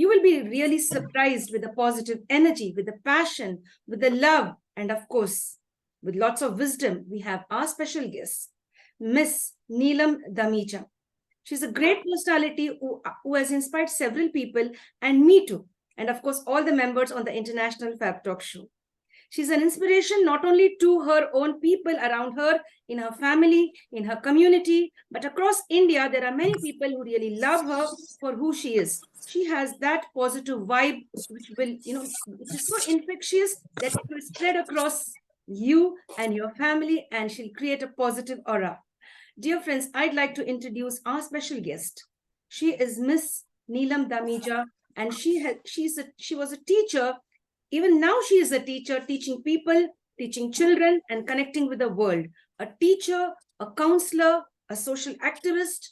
You will be really surprised with the positive energy, with the passion, with the love, and of course, with lots of wisdom. We have our special guest, Miss Neelam Dhamija. She's a great personality who has inspired several people and me too. And of course, all the members on the International Fab Talk show. She's an inspiration not only to her own people around her, in her family, in her community, but across India, there are many people who really love her for who she is. She has that positive vibe, which will, which is so infectious that it will spread across you and your family, and she'll create a positive aura. Dear friends, I'd like to introduce our special guest. She is Miss Neelam Dhamija, and she was a teacher. Even now, she is a teacher, teaching people, teaching children, and connecting with the world. A teacher, a counselor, a social activist,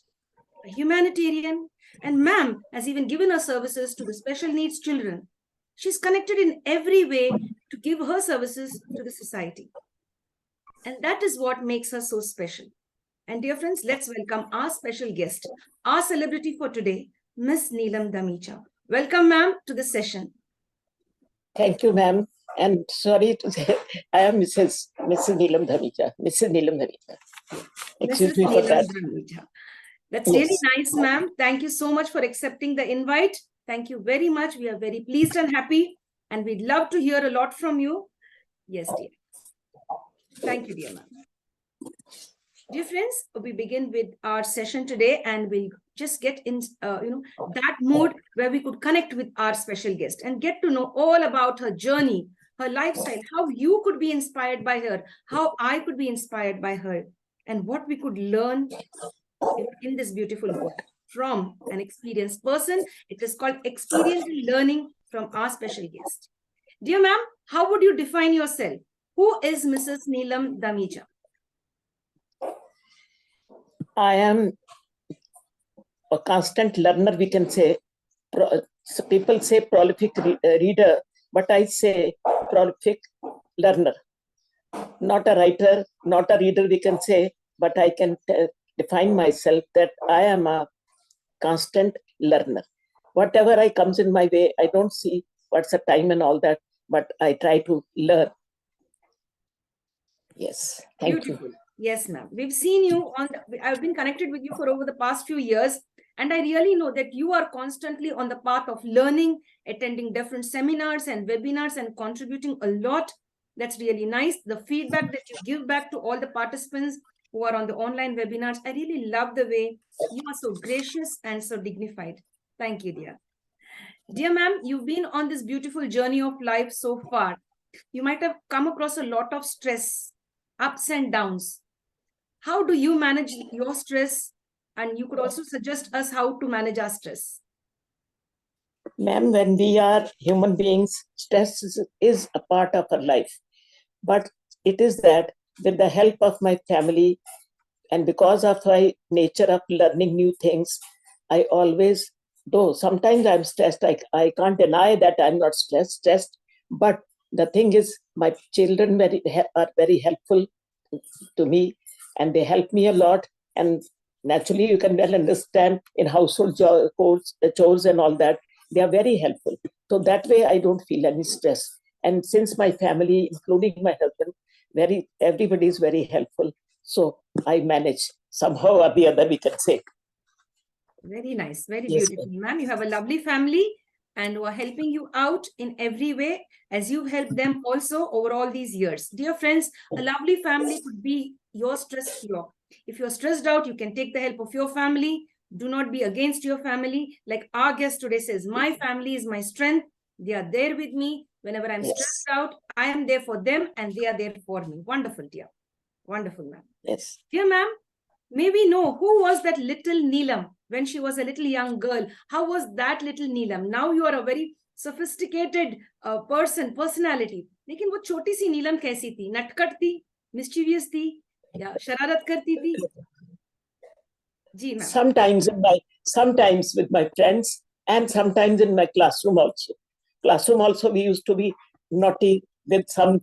a humanitarian, and ma'am has even given her services to the special needs children. She's connected in every way to give her services to the society. And that is what makes her so special. And dear friends, let's welcome our special guest, our celebrity for today, Miss Neelam Dhamija. Welcome, ma'am, to the session. Thank you, ma'am. And sorry to say, I am Mrs. Neelam Dhamija. Mrs. Neelam Dhamija. Excuse me for that. Dhamija. That's really nice, ma'am. Thank you so much for accepting the invite. Thank you very much. We are very pleased and happy, and we'd love to hear a lot from you. Yes, dear. Thank you, dear ma'am. Dear friends, we begin with our session today, and we'll just get in, that mode where we could connect with our special guest and get to know all about her journey, her lifestyle, how you could be inspired by her, how I could be inspired by her, and what we could learn in this beautiful book from an experienced person. It is called Experiential Learning from our special guest. Dear ma'am, how would you define yourself? Who is Mrs. Neelam Dhamija? I am a constant learner, we can say. So people say prolific reader, but I say prolific learner. Not a writer, not a reader, we can say, but I can define myself that I am a constant learner. Whatever I comes in my way, I don't see what's the time and all that, but I try to learn. Yes, thank you. Yes, ma'am. We've seen you I've been connected with you for over the past few years, and I really know that you are constantly on the path of learning, attending different seminars and webinars and contributing a lot. That's really nice. The feedback that you give back to all the participants who are on the online webinars, I really love the way you are so gracious and so dignified. Thank you, dear. Dear ma'am, you've been on this beautiful journey of life so far. You might have come across a lot of stress, ups and downs. How do you manage your stress? And you could also suggest us how to manage our stress. Ma'am, when we are human beings, stress is a part of our life. But it is that with the help of my family and because of my nature of learning new things, I always, though sometimes I'm stressed, I can't deny that I'm not stressed. But the thing is, my children are very helpful to me, and they help me a lot. And naturally, you can well understand in household chores and all that, they are very helpful. So that way, I don't feel any stress. And since my family, including my husband, everybody is very helpful. So I manage somehow or the other, we can say. Very nice, very beautiful, ma'am. You have a lovely family and who are helping you out in every way as you've helped them also over all these years. Dear friends, a lovely family could be your stress cure. If you're stressed out, you can take the help of your family. Do not be against your family. Like our guest today says, my family is my strength. They are there with me. Whenever I'm stressed out, I am there for them and they are there for me. Wonderful, dear. Wonderful, ma'am. Yes. Dear ma'am, may we know who was that little Neelam when she was a little young girl? How was that little Neelam? Now you are a very sophisticated personality. लेकिन वो छोटी सी नीलम कैसी थी? नटखट थी, mischievous थी, या शरारत करती थी? जी ma'am. Sometimes with my friends and sometimes in my classroom also. Classroom also we used to be naughty with some,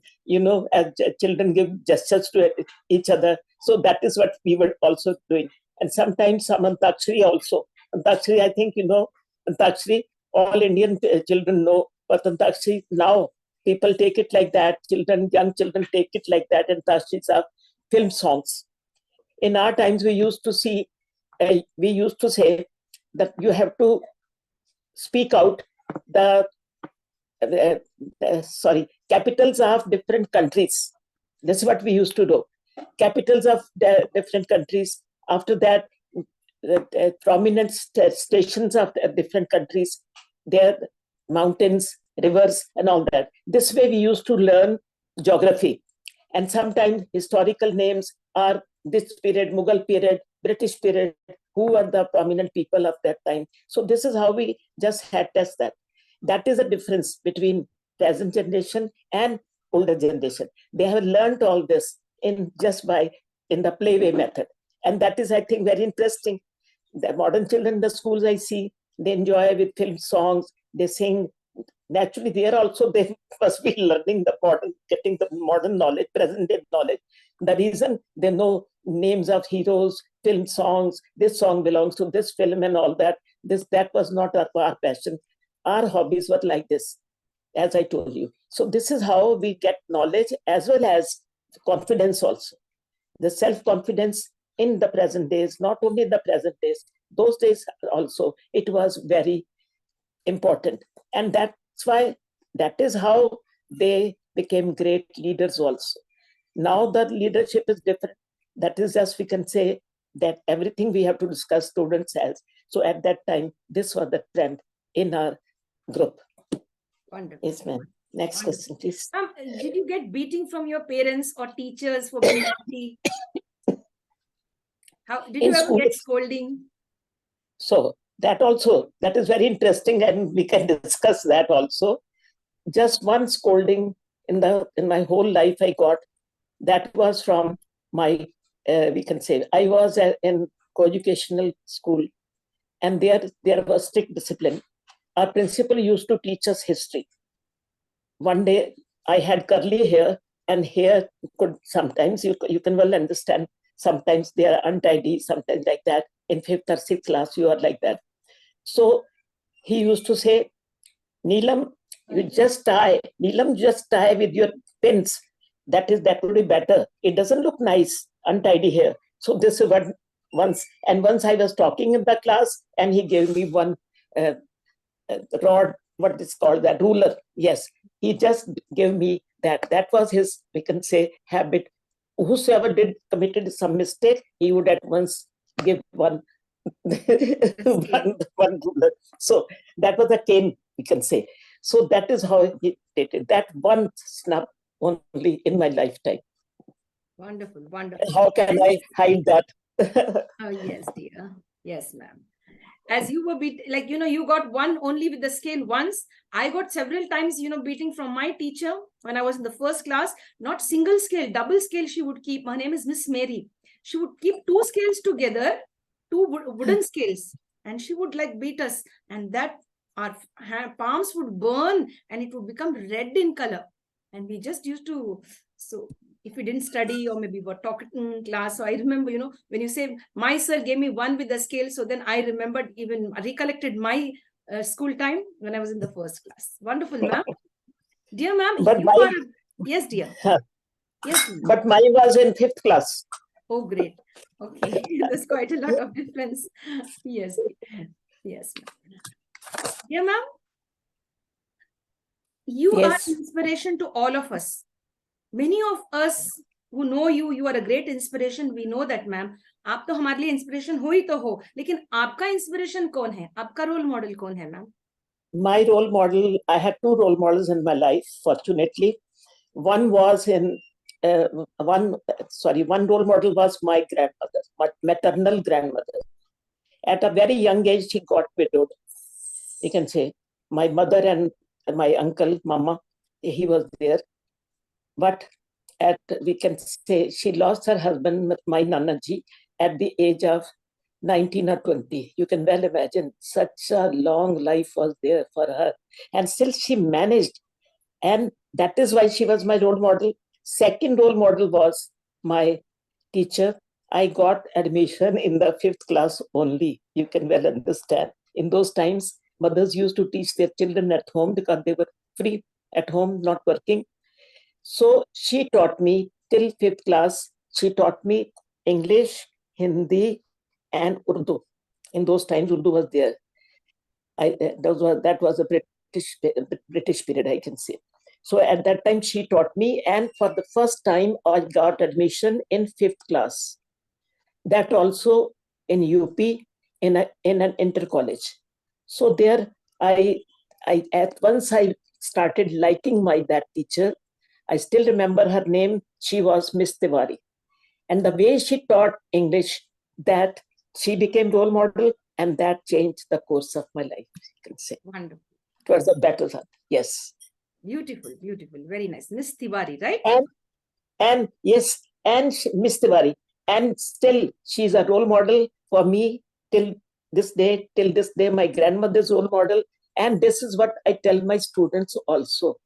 as children give gestures to each other. So that is what we were also doing. And sometimes some Antakshari also. Antakshari, I think, Antakshari, all Indian children know Antakshari. Now people take it like that. Young children take it like that. And Antaksharis are film songs. In our times, we used to say that you have to speak out the capitals of different countries. That's what we used to do. Capitals of different countries. After that, prominent stations of different countries, their mountains, rivers, and all that. This way we used to learn geography. And sometimes historical names are this period, Mughal period, British period, who are the prominent people of that time. So this is how we just had test that. That is the difference between present generation and older generation. They have learned all this in the playway method. And that is, I think, very interesting. The modern children in the schools I see, they enjoy with film songs, they sing. Naturally, there also they must be learning getting the modern knowledge, present day knowledge. The reason they know names of heroes, film songs, this song belongs to this film and all that, that was not our passion. Our hobbies were like this, as I told you. So this is how we get knowledge as well as confidence also. The self-confidence in the present days, not only in the present days, those days also, it was very important. And that is how they became great leaders also. Now the leadership is different. That is just, we can say that everything we have to discuss students as. So at that time, this was the trend in our group. Wonderful. Yes, ma'am. Next question, please. Did you get beating from your parents or teachers for being naughty? How did you ever get scolding? So that is very interesting, and we can discuss that also. Just one scolding in my whole life I got. That was from my, we can say, I was in co-educational school, and there was strict discipline. Our principal used to teach us history. One day I had curly hair, and hair could sometimes, you can well understand, sometimes they are untidy, sometimes like that. In 5th or 6th class, you are like that. So he used to say, Neelam, you just tie. Neelam, just tie with your pins. That would be better. It doesn't look nice, untidy hair. So this is what once I was talking in the class, and he gave me one rod, what is called that, ruler. Yes, he just gave me that. That was his, we can say, habit. Whosoever committed some mistake, he would at once give one ruler. So that was a cane, we can say. So that is how he did it. That one snap only in my lifetime. Wonderful, wonderful. How can I hide that? Oh, yes, dear. Yes, ma'am. As you were you got one only with the scale once. I got several times, beating from my teacher when I was in the 1st class. Not single scale, double scale she would keep. Her name is Miss Mary. She would keep 2 scales together, 2 wooden scales, and she would beat us. And that our palms would burn and it would become red in color. And we just used to, so if we didn't study or maybe were talking in class. So I remember, when you say my sir gave me 1 with the scale, so then I remembered, even recollected my school time when I was in the 1st class. Wonderful, ma'am. Dear ma'am, yes, dear. Yes, but mine was in 5th class. Oh, great. Okay. There's quite a lot of difference. Yes. Yes. Dear ma'am, you are an inspiration to all of us. Many of us who know you, you are a great inspiration. We know that, ma'am. आप तो हमारे लिए inspiration हो ही तो हो, लेकिन आपका inspiration कौन है? आपका रोल मॉडल कौन है, ma'am? My role model, I had 2 role models in my life, fortunately. One was one role model was my grandmother, my maternal grandmother. At a very young age, she got widowed. You can say my mother and my uncle, mama, he was there. But we can say she lost her husband, my Nanaji, at the age of 19 or 20. You can well imagine such a long life was there for her. And still she managed. And that is why she was my role model. Second role model was my teacher. I got admission in the 5th class only. You can well understand. In those times, mothers used to teach their children at home because they were free at home, not working. So she taught me till 5th class. She taught me English, Hindi, and Urdu. In those times, Urdu was there. That was a British period, I can say. So at that time, she taught me, and for the first time, I got admission in 5th class. That also in UP in an inter college. So there, I at once I started liking that teacher. I still remember her name. She was Miss Tiwari, and the way she taught English, that she became role model, and that changed the course of my life. You can say Wonderful. it was a better one. Yes. Beautiful, beautiful. Very nice. Miss Tiwari, right? And yes, and Miss Tiwari, and still she's a role model for me till this day. Till this day, my grandmother's role model, and this is what I tell my students also: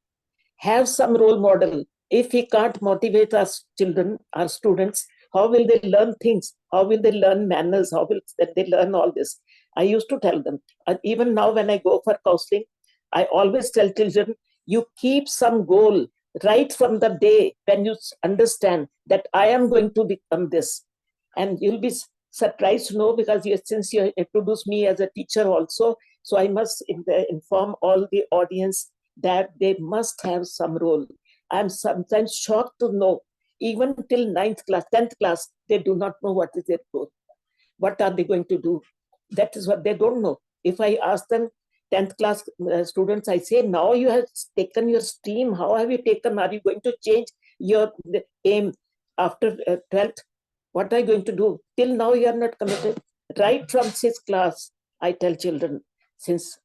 have some role model. If we can't motivate our children, our students, how will they learn things? How will they learn manners? How will they learn all this? I used to tell them, and even now when I go for counseling, I always tell children, you keep some goal right from the day when you understand that I am going to become this. And you'll be surprised to know, because since you introduced me as a teacher also, so I must inform all the audience that they must have some role. I'm sometimes shocked to know, even till 9th class, 10th class, they do not know what is their role. What are they going to do? That is what they don't know. If I ask them, 10th class students, I say, now you have taken your stream. How have you taken? Are you going to change your aim after 12th? What are you going to do? Till now, you are not committed. Right from 6th class, I tell children, since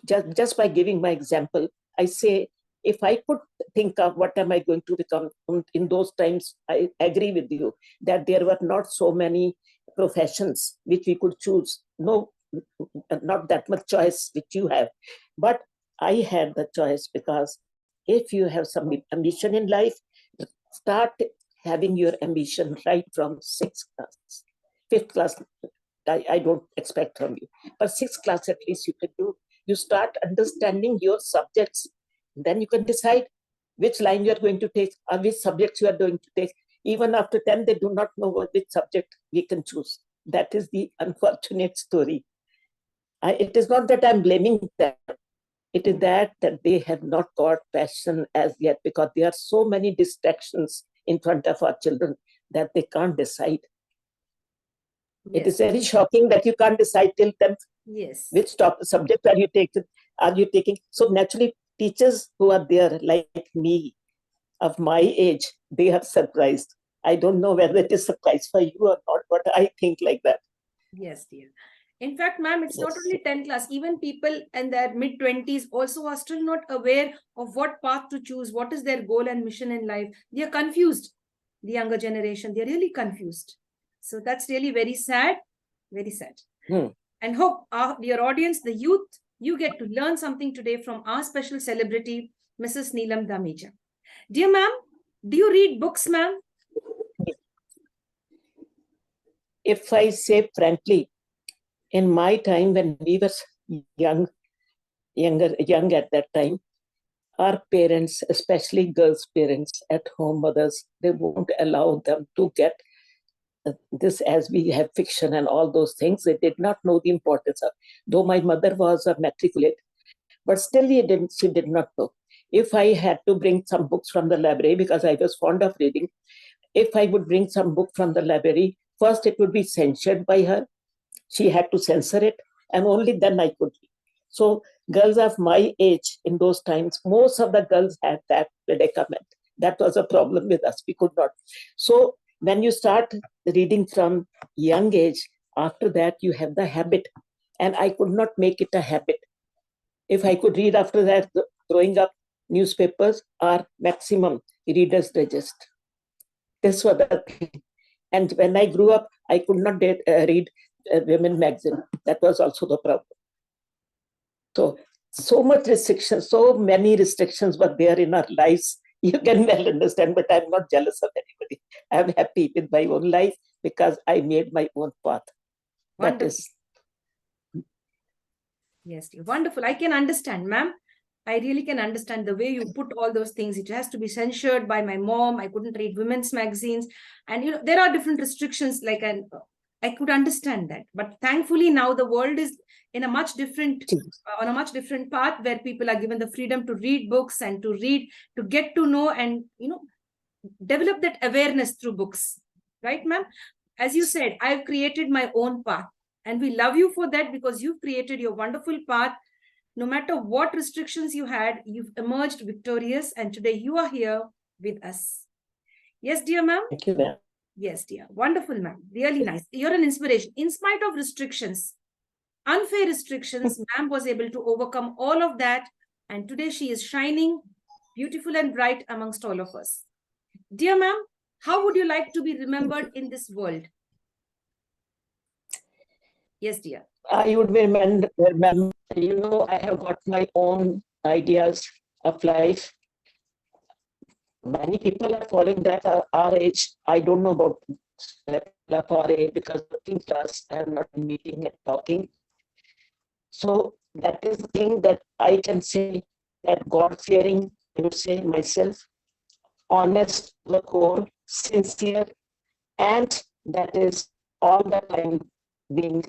just by giving my example, I say, if I could think of what am I going to become in those times, I agree with you that there were not so many professions which we could choose. No, not that much choice which you have. But I had the choice, because if you have some ambition in life, start having your ambition right from 6th class. 5th class, I don't expect from you. But 6th class at least you can do. You start understanding your subjects. Then you can decide which line you are going to take or which subjects you are going to take. Even after 10, they do not know which subject we can choose. That is the unfortunate story. It is not that I'm blaming them. It is that they have not got passion as yet, because there are so many distractions in front of our children that they can't decide. Yes. It is very shocking that you can't decide till 10th. Yes. Which subject are you taking? So naturally, teachers who are there like me, of my age, they are surprised. I don't know whether it is surprise for you or not, but I think like that. Yes, dear. In fact, ma'am, it's not only 10th class, even people in their mid-20s also are still not aware of what path to choose, what is their goal and mission in life. They are confused. The younger generation, they're really confused. So that's really very sad, very sad. And hope our dear audience, the youth, you get to learn something today from our special celebrity, Mrs. Neelam Dhamija. Dear ma'am, do you read books, ma'am? If I say frankly, in my time when we were young at that time, our parents, especially girls' parents at home, mothers, they won't allow them to get this, as we have fiction and all those things. They did not know the importance of. Though my mother was a matriculate, but still she did not know. If I had to bring some books from the library, because I was fond of reading, if I would bring some book from the library, first it would be censored by her. She had to censor it, and only then I could read. So girls of my age in those times, most of the girls had that predicament. That was a problem with us. We could not. So when you start reading from young age, after that you have the habit, and I could not make it a habit. If I could read after that, growing up, newspapers are maximum Reader's Digest. This was the thing. And when I grew up, I could not read women magazine. That was also the problem. So much restrictions, so many restrictions were there in our lives. You can well understand, but I'm not jealous of anybody. I'm happy with my own life because I made my own path. Wonderful. That is. Yes, dear. Wonderful. I can understand, ma'am. I really can understand the way you put all those things. It has to be censured by my mom. I couldn't read women's magazines. And, there are different restrictions. I could understand that. But thankfully, now the world is in a much different, on a much different path where people are given the freedom to read books and to read, to get to know and, develop that awareness through books. Right, ma'am? As you said, I've created my own path. And we love you for that because you've created your wonderful path. No matter what restrictions you had, you've emerged victorious, and today you are here with us. Yes, dear ma'am? Thank you, ma'am. Yes, dear. Wonderful, ma'am. Really nice. You're an inspiration. In spite of restrictions, unfair restrictions, ma'am was able to overcome all of that. And today she is shining, beautiful and bright amongst all of us. Dear ma'am, how would you like to be remembered in this world? Yes, dear. I would remember, I have got my own ideas of life. Many people are following that at our age. I don't know about our age because working class, I am not meeting and talking. So that is the thing that I can say, that God-fearing, I would say myself, honest, work, sincere, and that is all that I'm being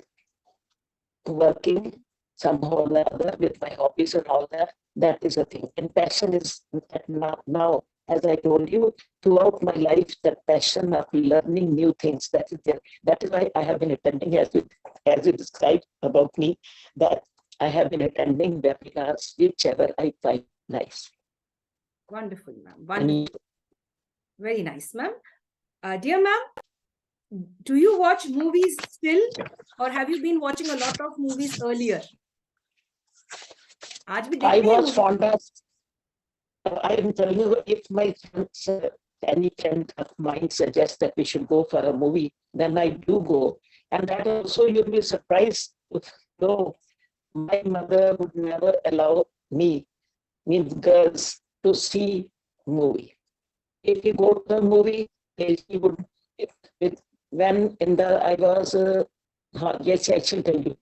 working somehow or the other with my hobbies and all that. That is a thing. And passion is now, as I told you, throughout my life, that passion of learning new things, that is there. That is why I have been attending, as you described about me, that I have been attending webinars, whichever I find nice. Wonderful, ma'am. Wonderful. Very nice, ma'am. Dear ma'am, do you watch movies still, or have you been watching a lot of movies earlier? I was fond of, I am telling you, if my friends, any friend of mine suggests that we should go for a movie, then I do go. And that also, you'll be surprised. No, my mother would never allow me, means girls, to see movie. If you go to a movie, she would, when in the, I was, yes, I shall tell you,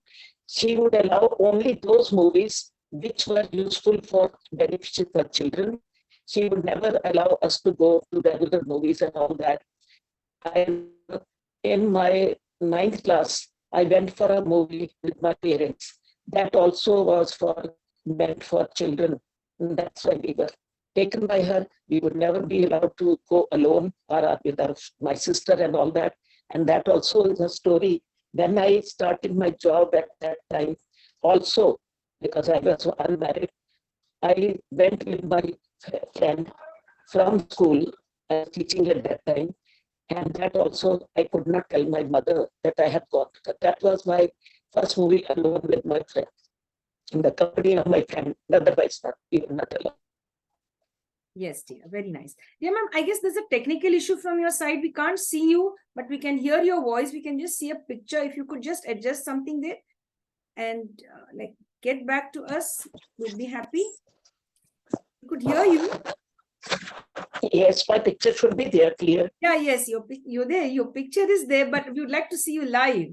she would allow only those movies which were useful for, beneficial for children. She would never allow us to go to regular movies and all that. In my 9th class, I went for a movie with my parents. That also was meant for children. And that's why we were taken by her. We would never be allowed to go alone or with my sister and all that. And that also is a story. When I started my job at that time, also, because I was unmarried, I went with my friend from school, teaching at that time. And that also, I could not tell my mother that I had gone. That was my first movie alone with my friend, in the company of my friend. Otherwise, not alone. Yes, dear. Very nice. Dear ma'am, I guess there's a technical issue from your side. We can't see you, but we can hear your voice. We can just see a picture. If you could just adjust something there and get back to us, we'd be happy. We could hear you. Yes, my picture should be there, clear. Yeah, yes, you're there. Your picture is there, but we would like to see you live.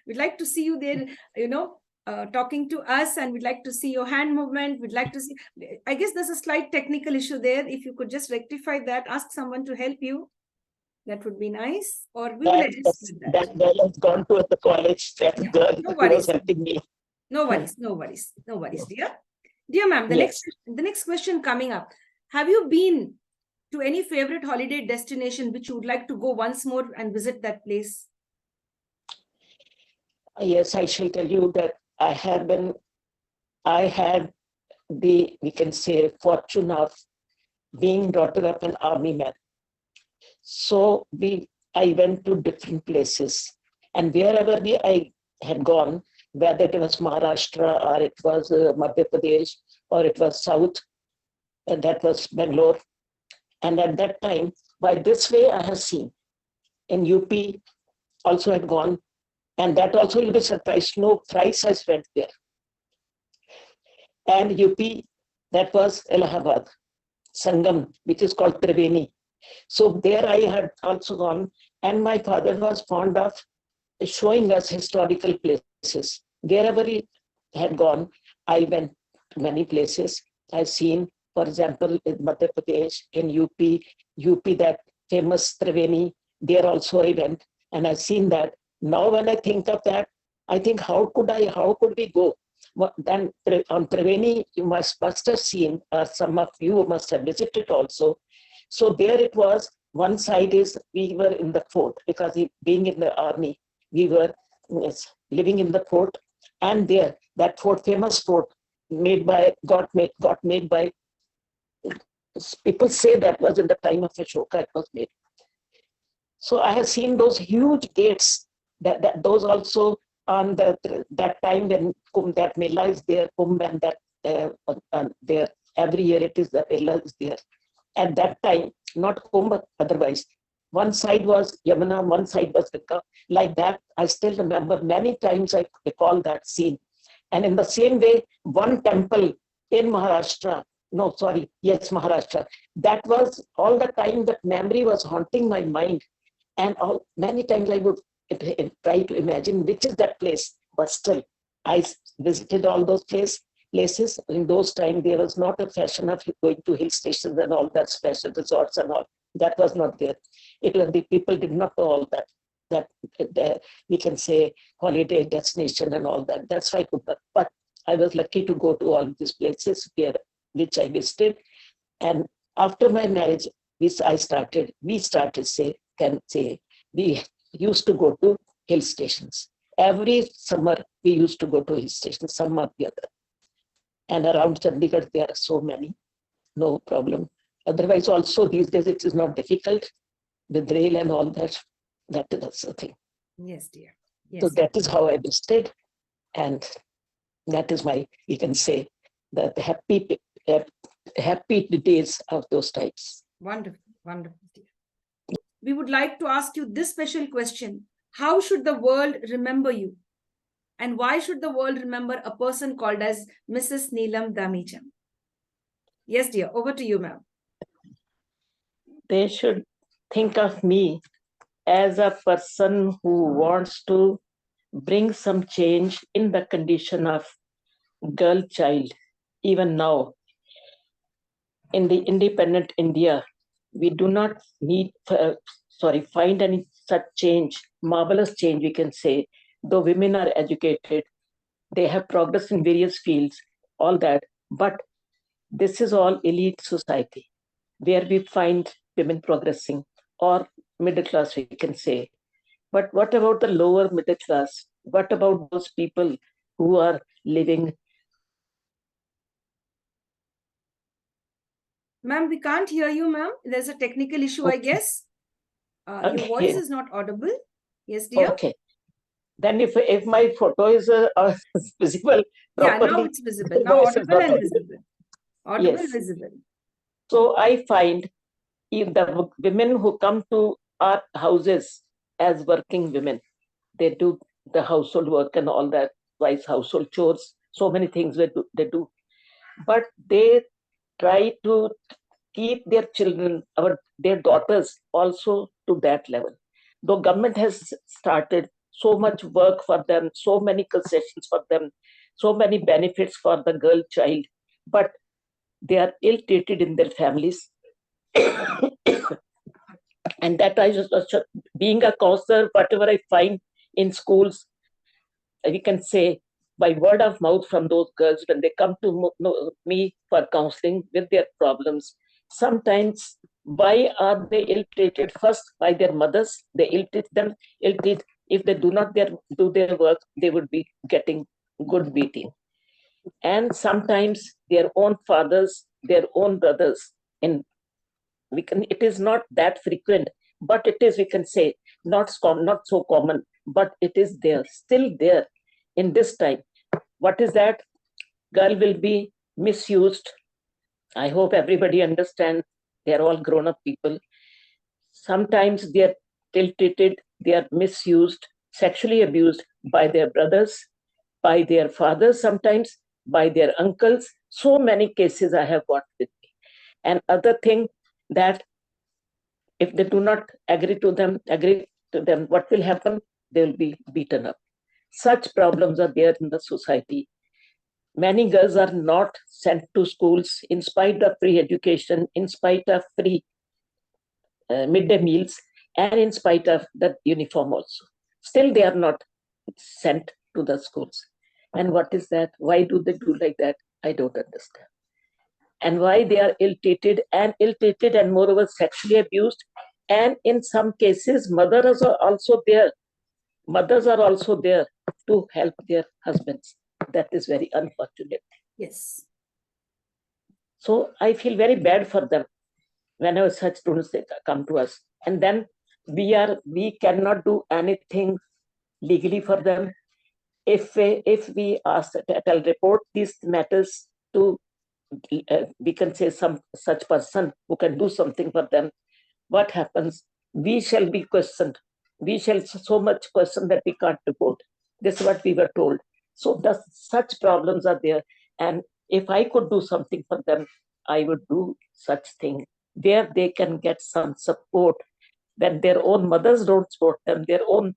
We'd like to see you there, talking to us, and we'd like to see your hand movement. We'd like to see, I guess there's a slight technical issue there. If you could just rectify that, ask someone to help you. That would be nice. Or we will adjust with that. That girl has gone to the college. That girl no worries. was helping me. No worries, no worries, no worries, dear. Dear ma'am, the next question coming up. Have you been to any favorite holiday destination which you would like to go once more and visit that place? Yes, I shall tell you that I had the, we can say, fortune of being daughter of an army man. So I went to different places, and wherever I had gone, whether it was Maharashtra or it was Madhya Pradesh or it was South, and that was Bangalore. And at that time, by this way I have seen. In UP also had gone, and that also you'll be surprised, no price I spent there. And UP, that was Allahabad, Sangam, which is called Triveni. So there I had also gone, and my father was fond of showing us historical places. Wherever he had gone, I went to many places. I've seen, for example, in Madhya Pradesh, in UP, that famous Triveni, there also I went, and I've seen that. Now when I think of that, I think how could we go? Then on Triveni, you must have seen, some of you must have visited also. So there it was, one side is we were in the fort, because being in the army, we were living in the fort, and there, that fort, famous fort, got made by, people say that was in the time of Ashoka it was made. So I have seen those huge gates, that those also on that time when that Mela is there, Kumbh, and that there every year it is the Mela is there. At that time, not Kumbh, otherwise, one side was Yamuna, one side was Vikka. Like that, I still remember many times I recall that scene. And in the same way, one temple in Maharashtra, no, sorry, yes, Maharashtra, that was all the time that memory was haunting my mind. And many times I would try to imagine which is that place. But still, I visited all those places. In those times, there was not a fashion of going to hill stations and all that, special resorts and all. That was not there. It was the people did not know all that. That we can say holiday destination and all that. That's why I could not. But I was lucky to go to all these places which I visited. And after my marriage, we started we used to go to hill stations. Every summer, we used to go to hill stations, some or the other. And around Chandigarh, there are so many, no problem. Otherwise, also these days, it is not difficult with rail and all that. That is the thing. Yes, dear. So Yes. that is how I visited. And that is my, you can say, the happy days of those times. Wonderful, wonderful, dear. We would like to ask you this special question. How should the world remember you? And why should the world remember a person called as Mrs. Neelam Dhamija? Yes, dear. Over to you, ma'am. They should think of me as a person who wants to bring some change in the condition of girl child. Even now, in the independent India, we do not find any such change, marvelous change, we can say. Though women are educated, they have progressed in various fields, all that. But this is all elite society, where we find women progressing, or middle class, we can say. But what about the lower middle class? What about those people who are living? Ma'am, we can't hear you, ma'am. There's a technical issue, I guess. Your voice is not audible. Yes, dear. Okay. Then if my photo is visible properly. Yeah, now it's visible. Now audible and visible. Audible, yes. visible. So I find if the women who come to our houses as working women, they do the household work and all that, wise household chores, so many things they do. But they try to keep their children, their daughters also to that level. Though government has started so much work for them, so many concessions for them, so many benefits for the girl child, but they are ill-treated in their families. And that I just, being a counselor, whatever I find in schools, we can say by word of mouth from those girls, when they come to me for counseling with their problems, sometimes why are they ill-treated? First, by their mothers, they ill-treat them. If they do not do their work, they would be getting good beating. And sometimes their own fathers, their own brothers. And it is not that frequent, but it is, we can say, not so common, but it is there, still there in this time. What is that? Girl will be misused. I hope everybody understands. They are all grown-up people. Sometimes they are ill-treated, they are misused, sexually abused by their brothers, by their fathers, sometimes by their uncles. So many cases I have got with me. And other thing, that if they do not agree to them, what will happen? They will be beaten up. Such problems are there in the society. many girls are not sent to schools in spite of free education, in spite of free midday meals, and in spite of the uniform also. Still, they are not sent to the schools. And what is that? Why do they do like that? I don't understand. And why they are ill-treated and moreover sexually abused. And in some cases, mothers are also there. Mothers are also there to help their husbands. That is very unfortunate. Yes. So I feel very bad for them whenever such students come to us. And then we cannot do anything legally for them. If we ask tell report these matters to we can say some such person who can do something for them, what happens? We shall be questioned. We shall so much question that we can't report. This is what we were told. So such problems are there. And if I could do something for them, I would do such thing where they can get some support. When their own mothers don't support them, their own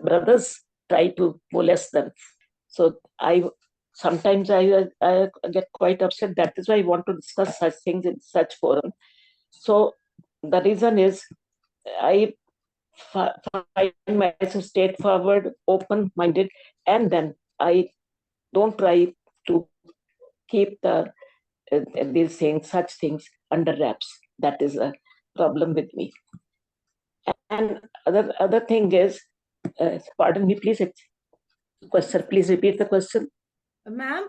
brothers try to molest them. So sometimes I get quite upset. That is why I want to discuss such things in such forum. So the reason is I find myself straightforward, open-minded, and then I don't try to keep these things, such things under wraps. That is a problem with me. And other thing is, pardon me, please. Question. Please repeat the question. Ma'am,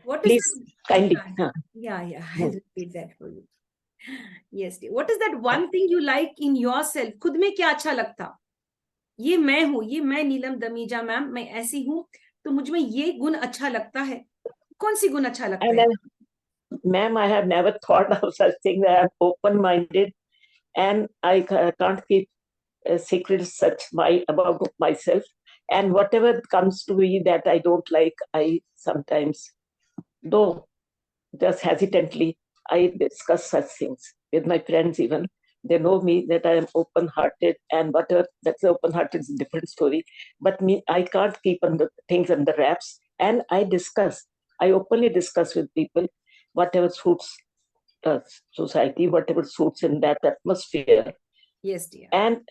what is Please kindly. Yeah, I'll repeat that for you. Yes, dear. What is that one thing you like in yourself? खुद में क्या अच्छा लगता? ये मैं हूँ, ये मैं नीलम दमीजा मैम, मैं ऐसी हूँ, तो मुझ में ये गुण अच्छा लगता है. कौन सी गुण अच्छा लगता है? Ma'am, I have never thought of such things. I am open-minded, and I can't keep secrets about myself. And whatever comes to me that I don't like, I sometimes, though just hesitantly, I discuss such things with my friends even. They know me that I am open-hearted, and whatever, that's open-hearted is a different story. But I can't keep things under wraps, and I openly discuss with people whatever suits society, whatever suits in that atmosphere. Yes, dear. And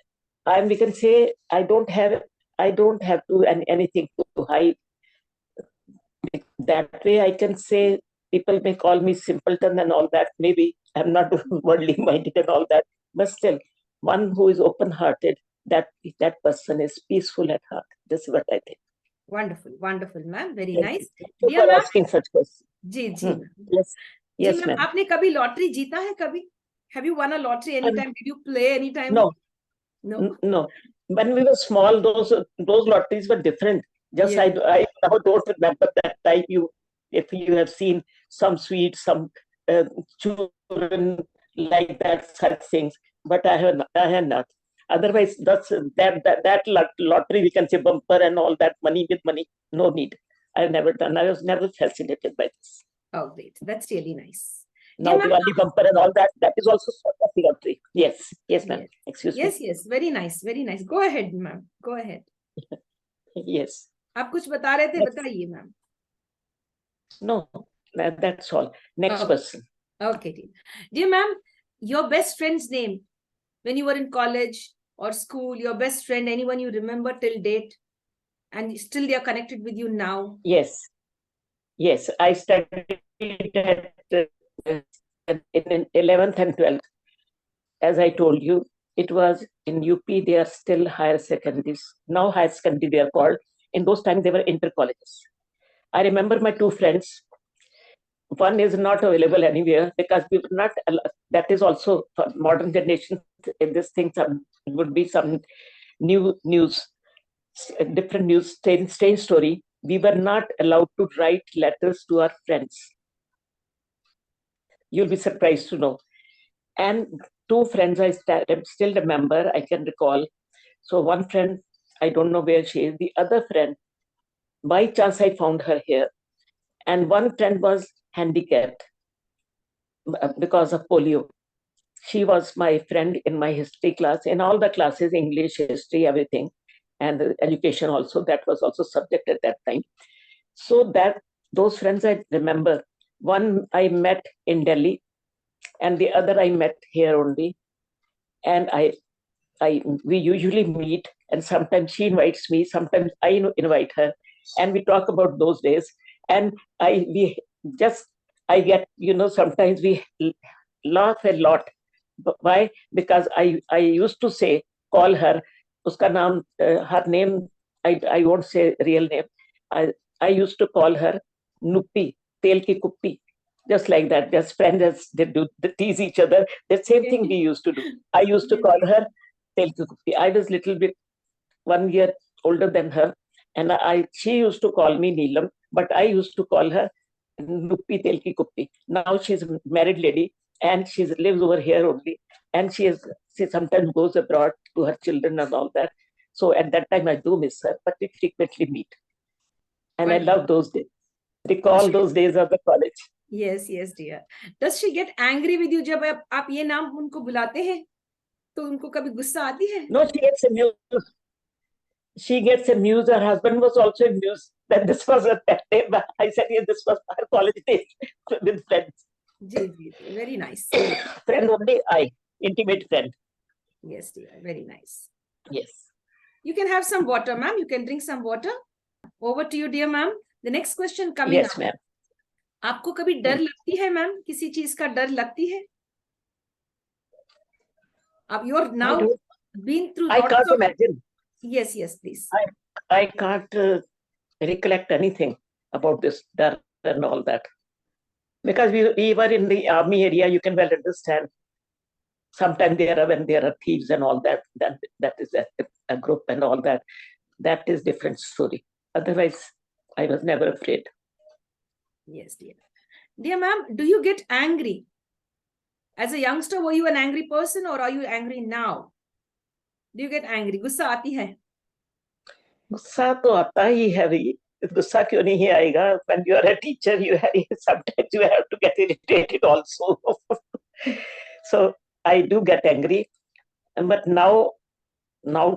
we can say I don't have to anything to hide. That way I can say people may call me simpleton and all that. Maybe I'm not worldly minded and all that, but still, one who is open-hearted, that person is peaceful at heart. This is what I think. Wonderful, wonderful, ma'am. Very Thank nice. you for asking such questions. Ji. Yes. Yes, ji, ma'am. आपने कभी lottery जीता है कभी? Have you won a lottery anytime? Did you play anytime? No. No. When we were small, those lotteries were different. Just Yes. I now don't remember that type. If you have seen some sweets, some children like that, such things, but I have not. Otherwise, that lottery, we can say bumper and all that, money with money, no need. I've never done. I was never fascinated by this. Oh, great. That's really nice. Now the Diwali bumper and all that is also sort of lottery. Yes, ma'am. Excuse me. Yes. Very nice. Go ahead, ma'am. Go ahead. Yes. आप कुछ बता रहे थे, बताइए, ma'am. No, that's all. Next question. Okay, dear ma'am, your best friend's name when you were in college or school, your best friend, anyone you remember till date, and still they are connected with you now? Yes. I studied in 11th and 12th. As I told you, it was in UP. They are still higher secondaries. Now higher secondary they are called. In those times they were inter colleges. I remember my two friends. One is not available anywhere because we were not. That is also for modern generation. This thing would be some new news, different news, strange story. We were not allowed to write letters to our friends. You'll be surprised to know. And two friends I still remember, I can recall. So one friend, I don't know where she is. The other friend, by chance I found her here. And one friend was handicapped because of polio. She was my friend in my history class, in all the classes, English, history, everything, and education also. That was also subject at that time. So that those friends I remember. One I met in Delhi, and the other I met here only. And we usually meet, and sometimes she invites me, sometimes I invite her, and we talk about those days. And we just, I get, sometimes we laugh a lot. Why? Because I used to say, call her, uska naam, her name, I won't say real name. I, I used to call her Nuppi, tel ki kuppi, just like that. Just friends, as they do, they tease each other. The same thing we used to do. I used to Yes. call her tel ki kuppi. I was little bit 1 year older than her, and she used to call me Neelam, but I used to call her Nuppi Telki Kuppi. Now she's a married lady, and she lives over here only, and she sometimes goes abroad to her children and all that. So at that time I do miss her, but we frequently meet, and I Wonderful. love those days. Recall those days of the college. Yes, yes, dear. Does she get angry with you जब आप ये नाम उनको बुलाते हैं तो उनको कभी गुस्सा आती है? No, she gets amused. She gets amused. Her husband was also amused that this was a that day. I said, yeah, this was her college days with friends. Ji ji ji, very nice. Friend only, intimate friend. Yes, dear, very nice. Yes. You can have some water, ma'am. You can drink some water. Over to you, dear ma'am. The next question coming Yes, up. ma'am. आपको कभी डर लगती है, ma'am? किसी चीज का डर लगती है? अब you're now been through I lots can't of. imagine. Yes, yes, please. I can't recollect anything about this dar and all that. Because we were in the army area, you can well understand. Sometimes when there are thieves and all that, that is a group and all that. That is different story. Otherwise, I was never afraid. Yes, dear. Dear ma'am, do you get angry? As a youngster, were you an angry person or are you angry now? Do you get angry? गुस्सा आती है? गुस्सा तो आता ही है भाई. गुस्सा क्यों नहीं आएगा? When you are a teacher, sometimes you have to get irritated also. So I do get angry, but now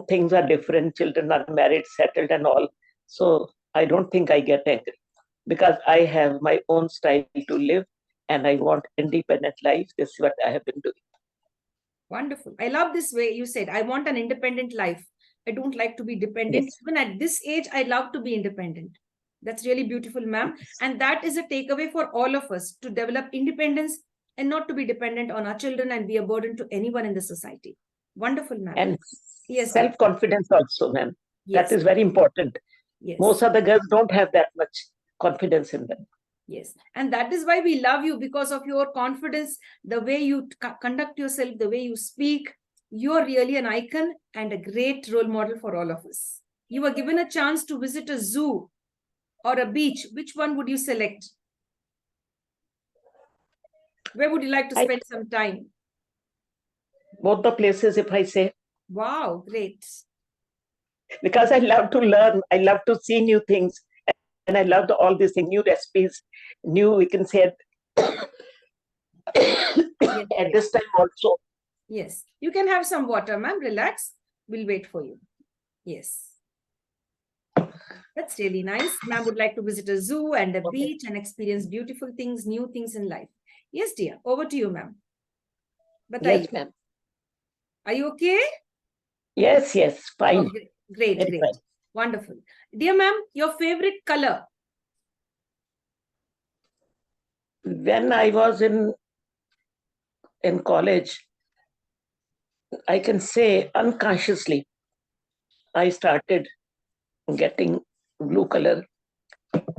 things are different. Children are married, settled, and all. So I don't think I get angry because I have my own style to live, and I want independent life. This is what I have been doing. Wonderful. I love this way you said, I want an independent life. I don't like to be dependent. Yes. Even at this age, I love to be independent. That's really beautiful, ma'am. And that is a takeaway for all of us, to develop independence and not to be dependent on our children and be a burden to anyone in the society. Wonderful, ma'am. And yes, self-confidence also, ma'am. Yes. That is very important. Yes. Most of the girls don't have that much confidence in them. Yes. And that is why we love you, because of your confidence, the way you conduct yourself, the way you speak. You're really an icon and a great role model for all of us. You were given a chance to visit a zoo or a beach. Which one would you select? Where would you like to spend some time? Both the places, if I say. Wow, great. Because I love to learn. I love to see new things. And I loved all these things, new recipes, we can say Yes. At this time also. Yes. You can have some water, ma'am. Relax. We'll wait for you. Yes. That's really nice. Ma'am would like to visit a zoo and a beach and experience beautiful things, new things in life. Yes, dear. Over to you, ma'am. Yes, ma'am. Are you okay? Yes, fine. Oh, great. Fine. Wonderful. Dear ma'am, your favorite color? When I was in college, I can say unconsciously, I started getting blue color.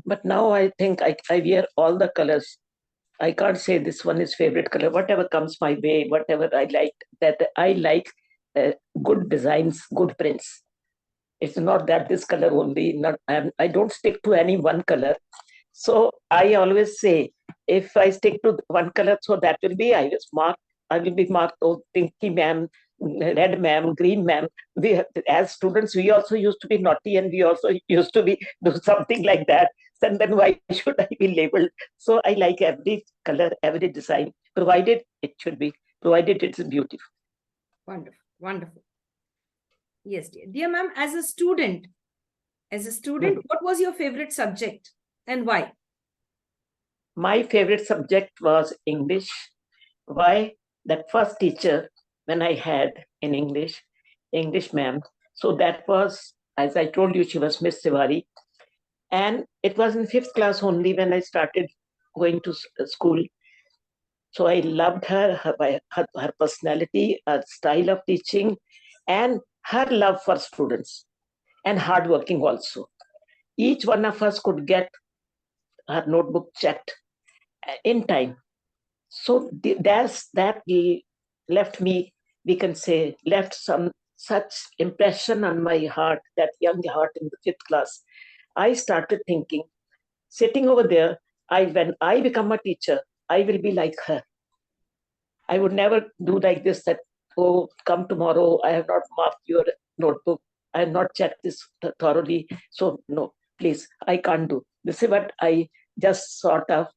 But now I think I wear all the colors. I can't say this one is favorite color. Whatever comes my way, whatever I like, that I like good designs, good prints. It's not that this color only. I don't stick to any one color. So I always say, if I stick to one color, so that will be, I will be marked, oh, pinky ma'am, red ma'am, green ma'am. As students, we also used to be naughty, and we also used to do something like that. And then why should I be labeled? So I like every color, every design, provided it's beautiful. Wonderful. Yes, dear. Dear ma'am, as a student, what was your favorite subject and why? My favorite subject was English. Why? That first teacher when I had in English ma'am. So that was, as I told you, she was Miss Sivari. And it was in fifth class only when I started going to school. So I loved her personality, her style of teaching, and her love for students and hardworking also. Each one of us could get her notebook checked in time. So that left me, we can say, left some such impression on my heart, that young heart in the fifth class. I started thinking, sitting over there, when I become a teacher, I will be like her. I would never do like this, that, oh, come tomorrow, I have not marked your notebook, I have not checked this thoroughly. So, no, please, I can't do. This is what I just sort of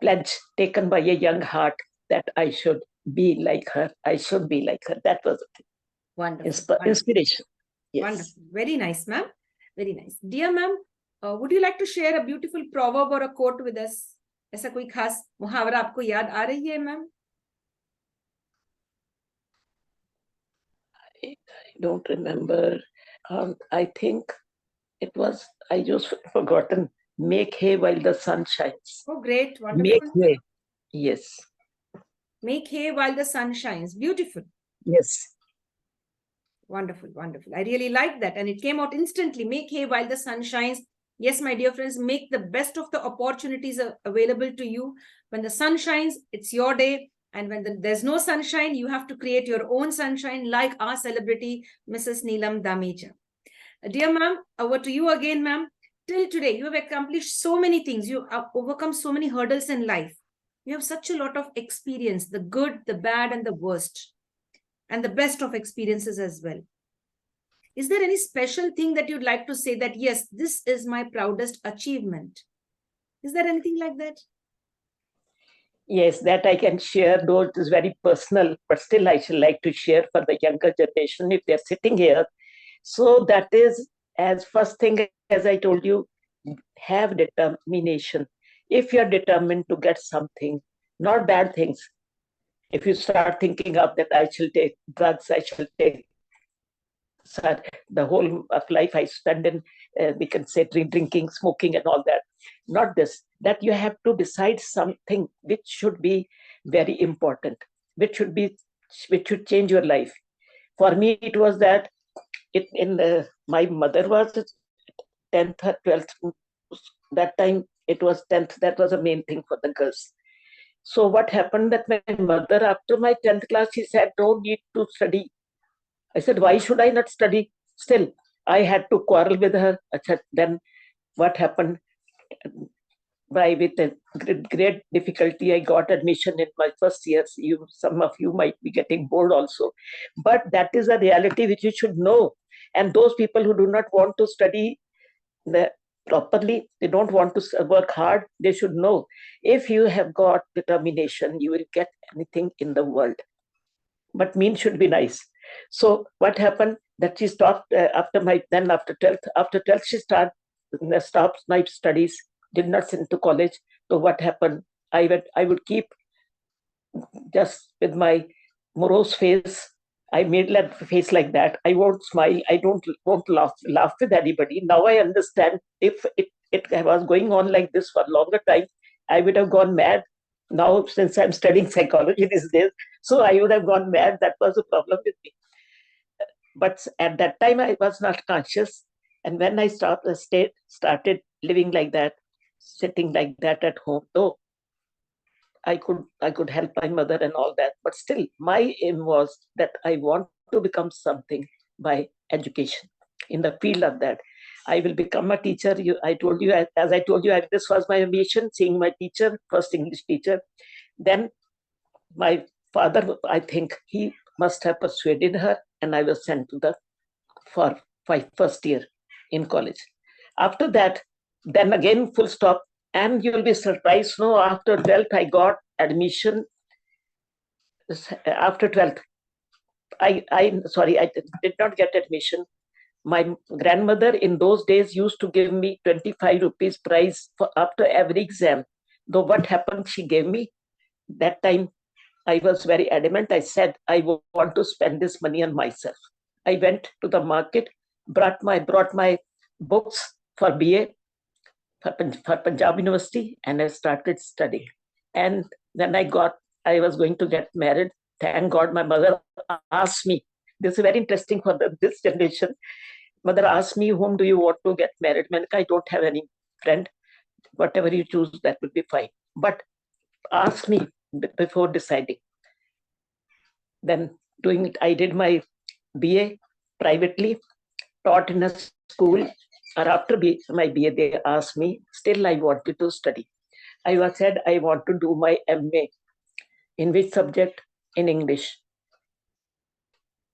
pledge taken by a young heart, that I should be like her. I should be like her. That was Wonderful. inspiration. Yes. Wonderful. Very nice, ma'am. Very nice. Dear ma'am, would you like to share a beautiful proverb or a quote with us? ऐसा कोई खास मुहावरा आपको याद आ रही है, ma'am? I don't remember. I think it was, I just forgotten. Make hay while the sun shines. Oh, great. Wonderful. Make hay. Yes. Make hay while the sun shines. Beautiful. Yes. Wonderful, wonderful. I really like that. And it came out instantly. Make hay while the sun shines. Yes, my dear friends, make the best of the opportunities available to you. When the sun shines, it's your day. And when there's no sunshine, you have to create your own sunshine, like our celebrity, Mrs. Neelam Dhamija. Dear ma'am, over to you again, ma'am. Till today, you have accomplished so many things. You have overcome so many hurdles in life. You have such a lot of experience, the good, the bad, and the worst, and the best of experiences as well. Is there any special thing that you'd like to say that, yes, this is my proudest achievement? Is there anything like that? Yes, that I can share, though it is very personal, but still I should like to share for the younger generation if they're sitting here. So that is, as first thing, as I told you, have determination. If you're determined to get something, not bad things, if you start thinking of that, I shall take drugs, I shall take, the whole of life I spend in, we can say, drinking, smoking, and all that. Not this, that you have to decide something which should be very important, which should change your life. For me, it was that my mother was 10th or 12th. That time it was 10th. That was the main thing for the girls. So what happened, that my mother, after my 10th class, she said, don't need to study. I said, why should I not study? Still, I had to quarrel with her. Then what happened? With a great difficulty, I got admission in my first year. Some of you might be getting bored also. But that is a reality which you should know. And those people who do not want to study properly, they don't want to work hard, they should know, if you have got determination, you will get anything in the world. But means should be nice. So what happened, that she stopped after 12th. After 12th, she stopped my studies, did not send to college. So what happened, I would keep just with my morose face. I made that face like that. I won't smile. I won't laugh with anybody. Now I understand, if it was going on like this for a longer time, I would have gone mad. Now, since I'm studying psychology these days, so I would have gone mad. That was a problem with me. But at that time, I was not conscious. And when I started living like that, sitting like that at home, though I could help my mother and all that, but still my aim was that I want to become something by education in the field of that. I will become a teacher. I told you, as I told you, this was my ambition, seeing my teacher, first English teacher. Then my father, I think he must have persuaded her, and I was sent to for first year in college. After that, then again, full stop. And you will be surprised, no, after 12th, I got admission. After 12th, I did not get admission. My grandmother in those days used to give me 25 rupees prize after every exam. Though what happened, she gave me. That time, I was very adamant. I said, I want to spend this money on myself. I went to the market, brought my books for BA for Punjab University, and I started studying. And then I was going to get married. Thank God, my mother asked me. This is very interesting for this generation. Mother asked me, whom do you want to get married? I don't have any friend. Whatever you choose, that will be fine. But ask me before deciding. Then doing it, I did my BA privately, taught in a school. Or after my BA, they asked me, still I wanted to study. I said, I want to do my MA. In which subject? In English.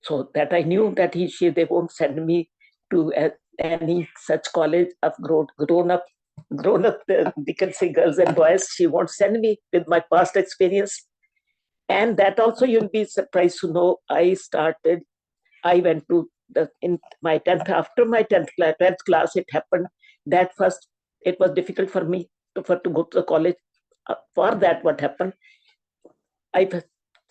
So that I knew that they won't send me to any such college of grown up, they can say girls and boys. She won't send me with my past experience. And that also you'll be surprised to know I went to in my 10th, after my 10th class, it happened that first it was difficult for me to go to the college. For that, what happened,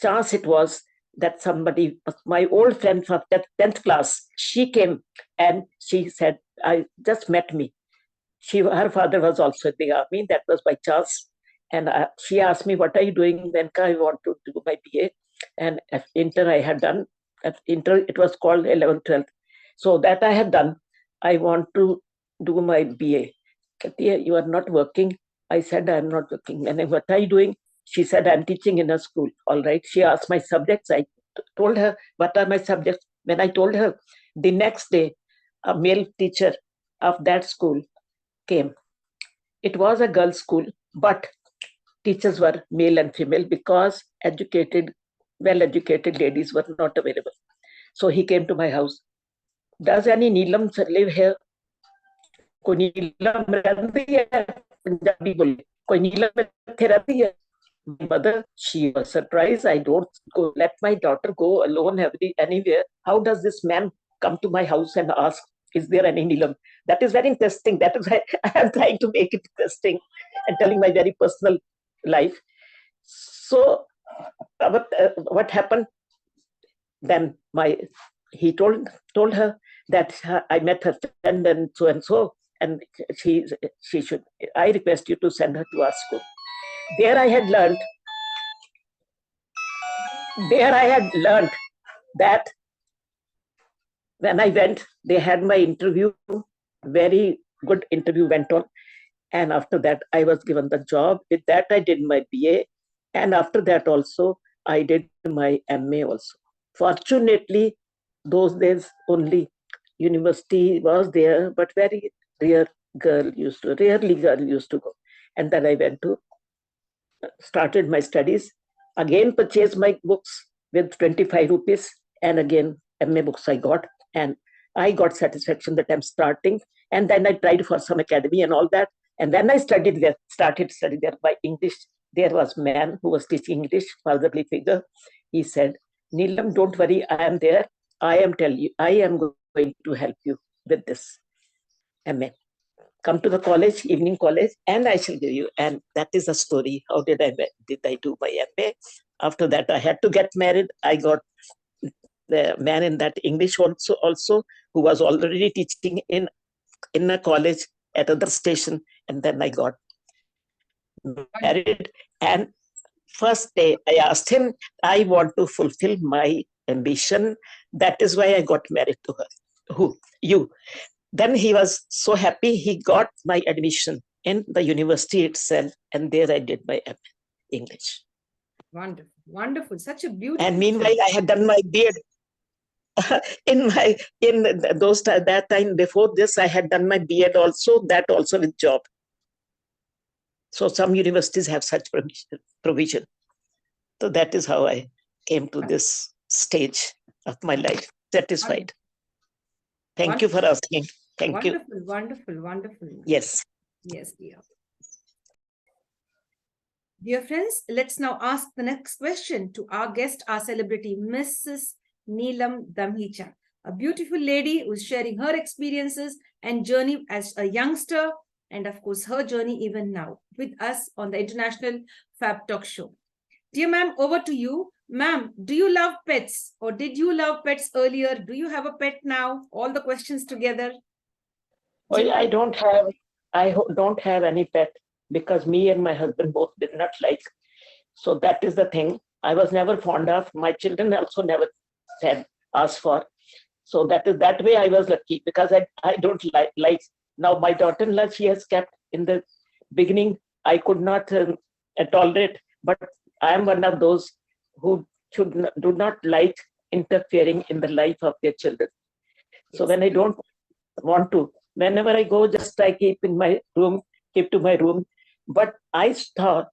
chance it was that somebody, my old friend from 10th class, she came and she said, I just met me. Her father was also in the army. That was by chance. And she asked me, what are you doing? Then I want to do my BA. And at inter I had done, at inter it was called 11th, 12th. So that I had done. I want to do my BA. Katia, you are not working. I said, I'm not working. And what are you doing? She said, I'm teaching in a school. All right. She asked my subjects. I told her, what are my subjects? When I told her, the next day, a male teacher of that school came. It was a girls' school, but teachers were male and female because well-educated ladies were not available. So he came to my house. Does any Neelam live here? कोई नीलम रहती है पंजाबी बोले कोई नीलम इत्थे रहती है. My mother, she was surprised. I don't let my daughter go alone anywhere. How does this man come to my house and ask, is there any Neelam? That is very interesting. That is why I am trying to make it interesting and telling my very personal life. So what happened? Then he told her that I met her friend and so, and she should, I request you to send her to our school. There I had learned that when I went, they had my interview, very good interview went on. And after that, I was given the job. With that, I did my BA. And after that also, I did my MA also. Fortunately, those days only university was there, but very rarely girl used to go. And then I went to, started my studies, again purchased my books with 25 rupees, and again MA books I got. And I got satisfaction that I'm starting. And then I tried for some academy and all that. And then I started studying there by English. There was a man who was teaching English, fatherly figure. He said, Neelam, don't worry, I am there. I am going to help you with this MA. Come to the college, evening college, and I shall give you. And that is the story. How did I do my MA? After that, I had to get married. I got the man in that English also who was already teaching in a college at other station. And then I got married. And first day I asked him, I want to fulfill my ambition. That is why I got married to her. You. Then he was so happy. He got my admission in the university itself. And there I did my MA English. Wonderful. Wonderful. Such a beautiful. And meanwhile, I had done my BEd. That time before this, I had done my BEd also, that also with job. So some universities have such provision. So that is how I came to this stage of my life. Satisfied. Thank you for asking. Thank you. Wonderful. Yes. Yes, dear. Dear friends, let's now ask the next question to our guest, our celebrity, Mrs. Neelam Dhamija, a beautiful lady who's sharing her experiences and journey as a youngster and of course her journey even now with us on the International Fab Talk Show. Dear ma'am, over to you. Ma'am, do you love pets or did you love pets earlier? Do you have a pet now? All the questions together. Well, don't have any pet because me and my husband both did not like. So that is the thing. I was never fond of. My children also never said asked for. So that way I was lucky because I don't like. Now my daughter-in-law, she has kept in the beginning. I could not tolerate, but I am one of those who do not like interfering in the life of their children. So when I don't want to, whenever I go, just I keep to my room. But I saw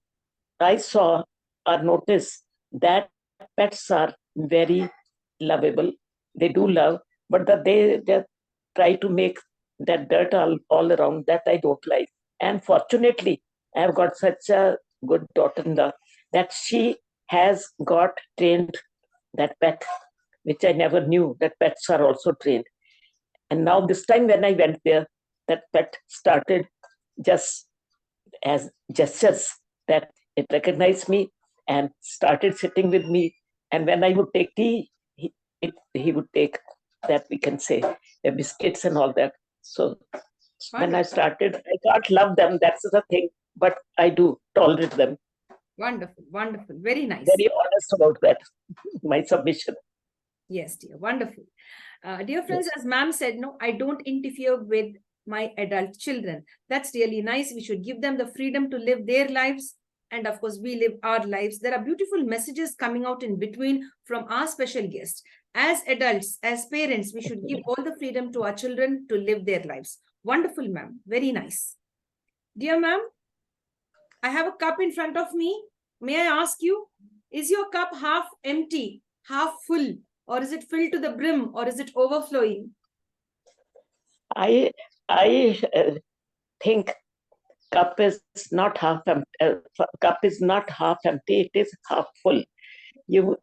or noticed that pets are very lovable. They do love, but they try to make that dirt all around. That I don't like. And fortunately, I have got such a good daughter-in-law that she has got trained that pet, which I never knew that pets are also trained. And now this time when I went there, that pet started just as gestures that it recognized me and started sitting with me. And when I would take tea, he would take that, we can say, biscuits and all that. So when I started, I can't love them, that's the thing, but I do tolerate them. Wonderful, wonderful, very nice. Very honest about that, my submission. Yes, dear, wonderful. Dear friends, as ma'am said, no, I don't interfere with my adult children. That's really nice. We should give them the freedom to live their lives. And of course, we live our lives. There are beautiful messages coming out in between from our special guest. As adults, as parents, we should give all the freedom to our children to live their lives. Wonderful, ma'am. Very nice. Dear ma'am, I have a cup in front of me. May I ask you, is your cup half empty, half full, or is it filled to the brim, or is it overflowing? I think cup is not half empty, it is half full.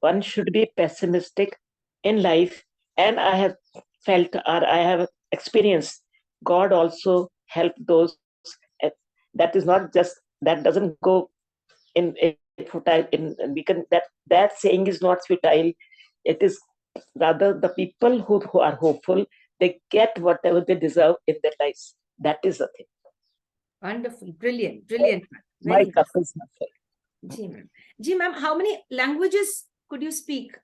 One should be pessimistic in life, and I have felt, or I have experienced, God also helped those. That is not just, that doesn't go in futile. We can, that saying is not futile. It is rather the people who are hopeful, they get whatever they deserve in their lives. That is the thing. Wonderful, brilliant, brilliant. My cup is not full. जी ma'am, how many languages could you speak?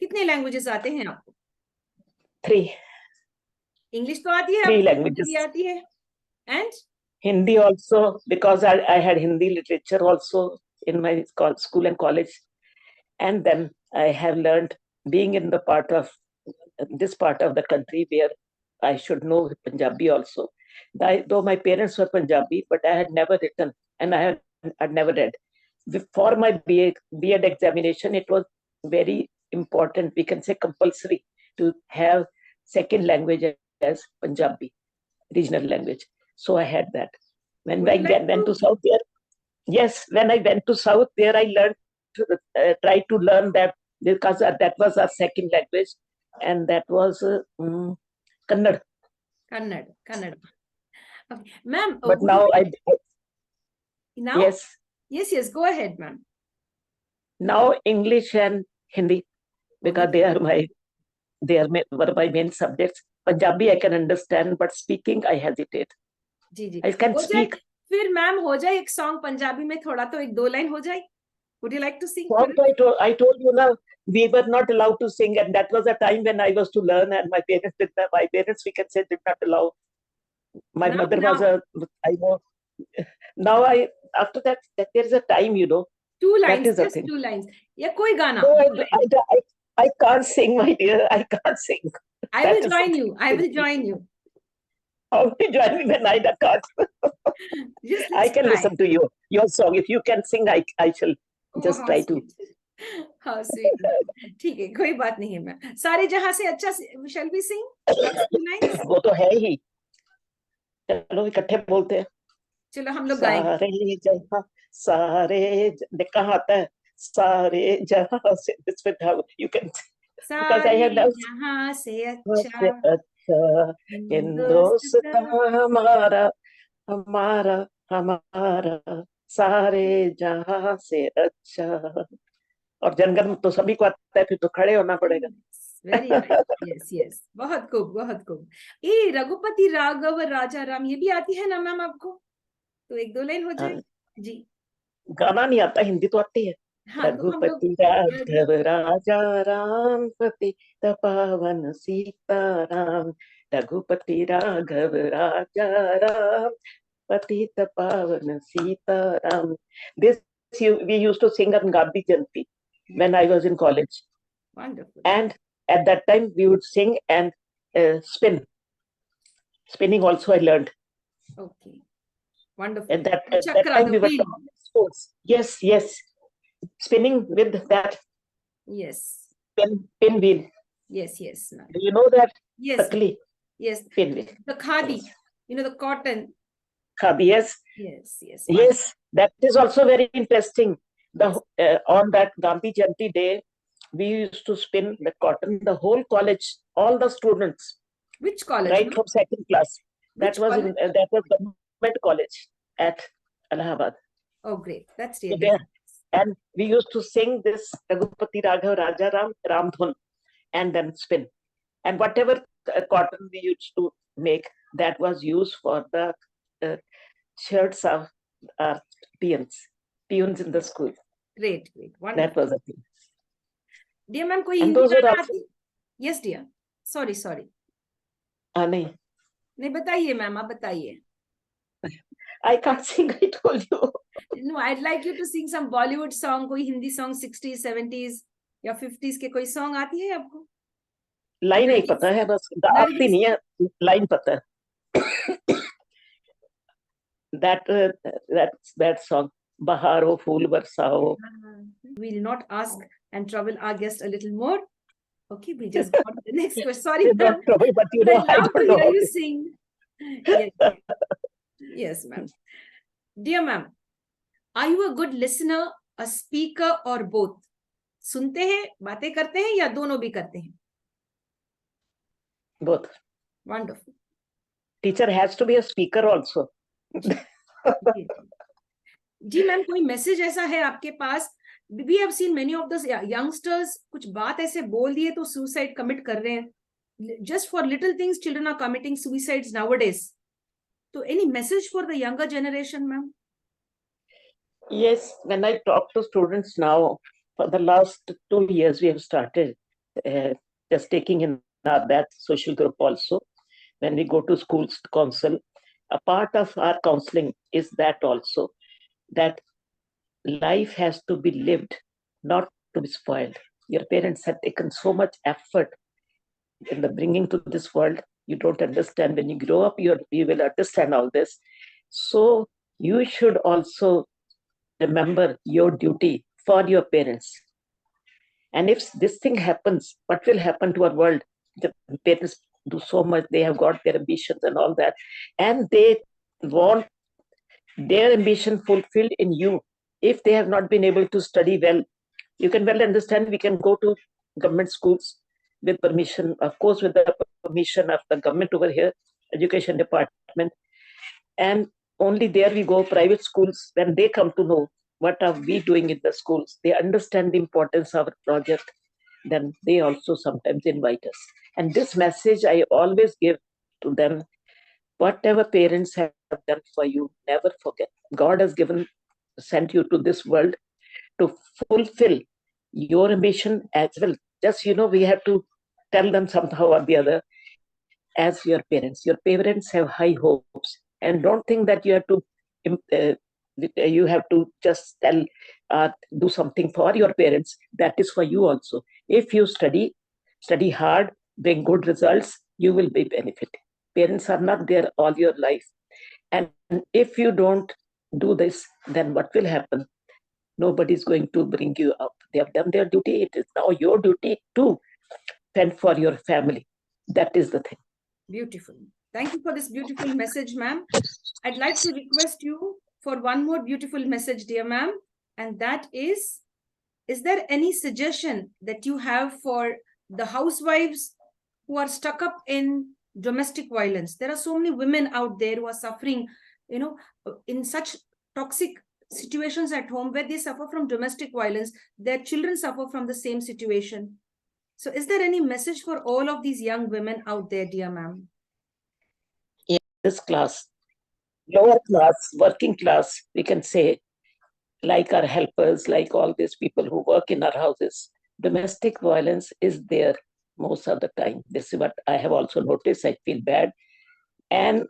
कितने languages आते हैं आपको? 3. English तो आती है, 3 languages. Hindi आती है, and Hindi also, because I had Hindi literature also in my school and college, and then I have learned, being in the part of this part of the country where I should know Punjabi also. Though my parents were Punjabi, but I had never written and I had never read. For my B.Ed examination, it was very important, we can say compulsory, to have second language as Punjabi, regional language. So I had that. When I went to South there, yes, when I went to South there, I learned, tried to learn that, because that was our second language, and that was Kannada. Kannada. Okay, ma'am. But now Yes, go ahead, ma'am. Now English and Hindi, because they are my main subjects. Punjabi I can understand, but speaking I hesitate. जी. I can speak. फिर ma'am हो जाए एक song Punjabi में, थोड़ा तो 1-2 line हो जाए. Would you like to sing? I told you now, we were not allowed to sing, and that was a time when I was to learn, and my parents, we can say, did not allow. My mother was I know. Now after that there is a time, 2 lines, that is just 2 lines. Yeah, koi gana. No, I can't sing, my dear. I can't sing. I will join you. How to join me when I can't? I can listen to you, your song. If you can sing, I shall just try to. How sweet. ठीक है, कोई बात नहीं है मैं. सारे जहां से अच्छा, shall we sing? वो तो है ही. चलो इकट्ठे बोलते हैं. चलो हम लोग गाएंगे. सारे कहाँ आता है? सारे जहां से, this with how you can, because I have now जहां से अच्छा हिंदुस्तान हमारा, हमारा हमारा सारे जहां से अच्छा। और जनगण तो सभी को आता है, फिर तो खड़े होना पड़ेगा। वेरी नाइस, यस यस, बहुत खूब बहुत खूब। ये रघुपति राघव राजा राम ये भी आती है ना मैम आपको? तो एक दो लाइन हो जाए। हाँ, जी गाना नहीं आता, हिंदी तो आती है। हाँ, तो हम लोग रघुपति राघव राजा राम, पतित पावन सीताराम। रघुपति राघव राजा राम, पतित पावन Sitaram. This we used to sing on Gandhi Jayanti when I was in college, wonderful. and at that time we would sing and spin. Spinning also I learned. Okay, At wonderful. that chakra time the we were wheel. taught in schools. Yes, yes, spinning with that yes pin wheel. Yes yes ma'am, Do you know that? Yes Takli yes, pin wheel. The khadi, Yes. The cotton. Khadi, yes, yes yes yes. That is also very interesting. Yes. The on that Gandhi Jayanti day, we used to spin the cotton. The whole college, all the students, Which college right ma'am? from second class. Which college? That was government college at Allahabad. Oh great, that's So really there, nice. and we used to sing this Ragupati Raghav Raja Ram Ramdhun and then spin. And whatever cotton we used to make, that was used for the uh, shirts of our peons in the school. Great great, That wonderful। was a thing. Dear ma'am कोई And Hindi those were गाना also, आती? Yes dear, sorry sorry, nahi, नहीं बताइए ma'am, आप बताइए। I can't sing, I told you. No, I'd like you to sing some Bollywood song, कोई Hindi song 60s 70s या 50s के कोई सॉन्ग आती है आपको? लाइन नहीं नरगिस, पता है, बस आती नरगिस। नहीं है, लाइन पता है. That song, Baharo Phool Barsao. We'll not ask and trouble our guest a little more. Okay, we just go on to the next question. Sorry, It's not ma'am, trouble, but but I I love to don't know hear how you to. sing. Yes, yes, ma'am. Dear ma'am, are you a good listener, a speaker, or both? सुनते हैं, बातें करते हैं, या दोनों भी करते हैं? Both. Wonderful. Teacher has to be a speaker also. जी जी मैम, कोई मैसेज ऐसा है आपके पास? We have seen many of the youngsters कुछ बात ऐसे बोल दिए तो suicide commit कर रहे हैं. Just for little things, children are committing suicides nowadays. So, any message for the younger generation, ma'am? Yes, when I talk to students now, for the last 2 years, we have started just taking in that social group also. When we go to schools to counsel, a part of our counseling is that also, that life has to be lived, not to be spoiled. Your parents have taken so much effort in the bringing to this world. You don't understand. When you grow up, you will understand all this. So you should also remember your duty for your parents. And if this thing happens, what will happen to our world? The parents do so much, they have got their ambitions and all that, and they want their ambition fulfilled in you. If they have not been able to study well, you can well understand, we can go to government schools with permission, of course, with the permission of the government over here, education department. And only there we go, private schools, when they come to know what are we doing in the schools, they understand the importance of our project, then they also sometimes invite us. And this message I always give to them: whatever parents have done for you, never forget. God has sent you to this world to fulfill your ambition as well. Just, we have to tell them somehow or the other, as your parents. Your parents have high hopes, and don't think that you have to just do something for your parents. That is for you also. If you study hard, bring good results, you will be benefited. Parents are not there all your life, and if you don't do this, then what will happen? Nobody is going to bring you up. They have done their duty. It is now your duty to fend for your family. That is the thing. Beautiful. Thank you for this beautiful message, ma'am. I'd like to request you for one more beautiful message, dear ma'am. And that is there any suggestion that you have for the housewives who are stuck up in domestic violence? There are so many women out there who are suffering in such toxic situations at home where they suffer from domestic violence, their children suffer from the same situation. So is there any message for all of these young women out there, dear ma'am? In this class, lower class, working class, we can say, like our helpers, like all these people who work in our houses, domestic violence is there most of the time. This is what I have also noticed. I feel bad. And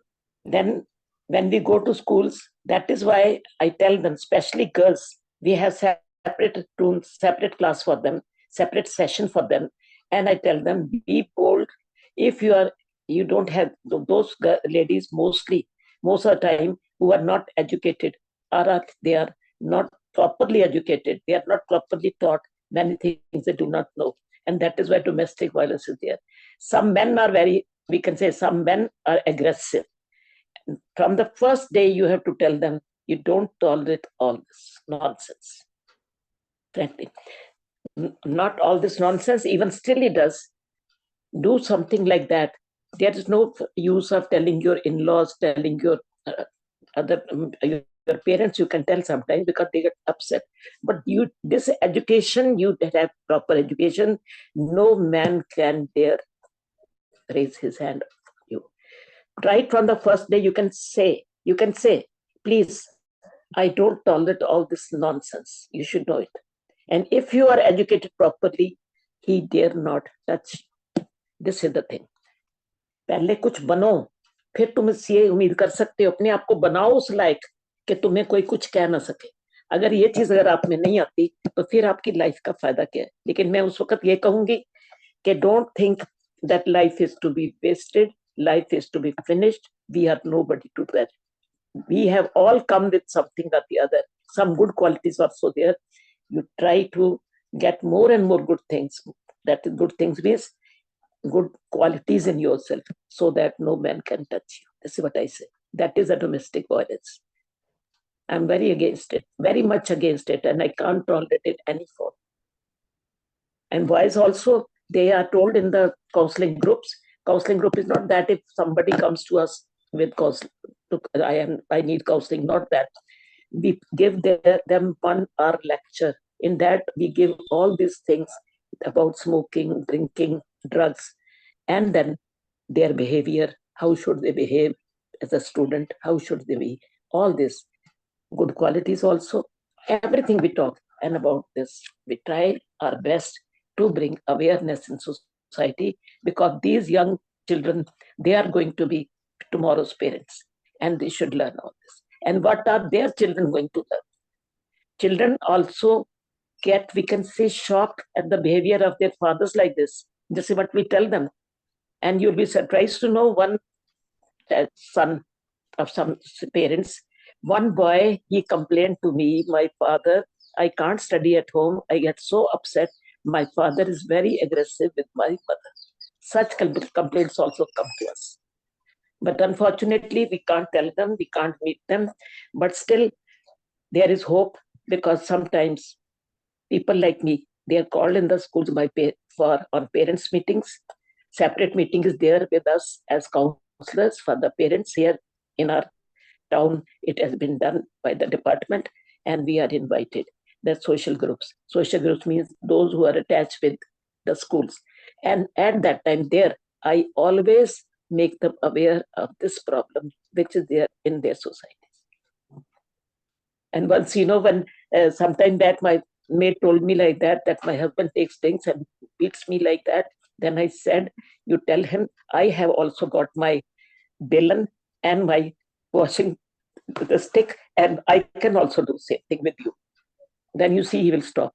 then when we go to schools, that is why I tell them, especially girls, we have separate rooms, separate class for them, separate session for them. And I tell them, be bold. If you don't have those ladies mostly, most of the time, who are not educated, or they are not properly educated, they are not properly taught many things they do not know. And that is why domestic violence is there. Some men are we can say some men are aggressive. From the first day, you have to tell them, you don't tolerate all this nonsense. Frankly, not all this nonsense, even still he does. Do something like that. There is no use of telling your in-laws, telling your your parents. You can tell sometimes because they get upset. But this education, you have proper education. No man can dare raise his hand on you. Right from the first day, you can say, please, I don't tolerate all this nonsense. You should know it. And if you are educated properly, he dare not touch. This is the thing. पहले कुछ बनो, फिर तुम ये उम्मीद कर सकते हो, अपने आप को बनाओ उस लायक कि तुम्हें कोई कुछ कह ना सके. अगर ये चीज अगर आप में नहीं आती तो फिर आपकी लाइफ का फायदा क्या है. लेकिन मैं उस वक्त ये कहूंगी कि don't think that life is to be wasted, life is to be finished. We are nobody to that. We have all come with something or the other. Some good qualities are also there. You try to get more and more good things. That is, good things means good qualities in yourself, so that no man can touch you. This is what I say. That is a domestic violence. I'm very against it, very much against it, and I can't tolerate it any form. And boys also, they are told in the counseling groups. Counseling group is not that if somebody comes to us with counseling, I need counseling, not that. We give them 1 hour lecture. In that, we give all these things about smoking, drinking, drugs, and then their behavior. How should they behave as a student? How should they be? All this. Good qualities also. Everything we talk. And about this, we try our best to bring awareness in society, because these young children, they are going to be tomorrow's parents, and they should learn all this. And what are their children going to learn? Children also get, we can say, shocked at the behavior of their fathers like this. This is what we tell them. And you'll be surprised to know one son of some parents, one boy, he complained to me, my father, I can't study at home. I get so upset. My father is very aggressive with my mother. Such complaints also come to us. But unfortunately, we can't tell them, we can't meet them. But still, there is hope, because sometimes people like me, they are called in the schools on parents' meetings. Separate meeting is there with us as counselors for the parents here in our town. It has been done by the department, and we are invited. The social groups. Social groups means those who are attached with the schools. And at that time there, I always make them aware of this problem, which is there in their societies. And once, when sometime back my maid told me like that my husband takes things and beats me like that, then I said, you tell him I have also got my balan and my washing the stick, and I can also do same thing with you. Then you see he will stop.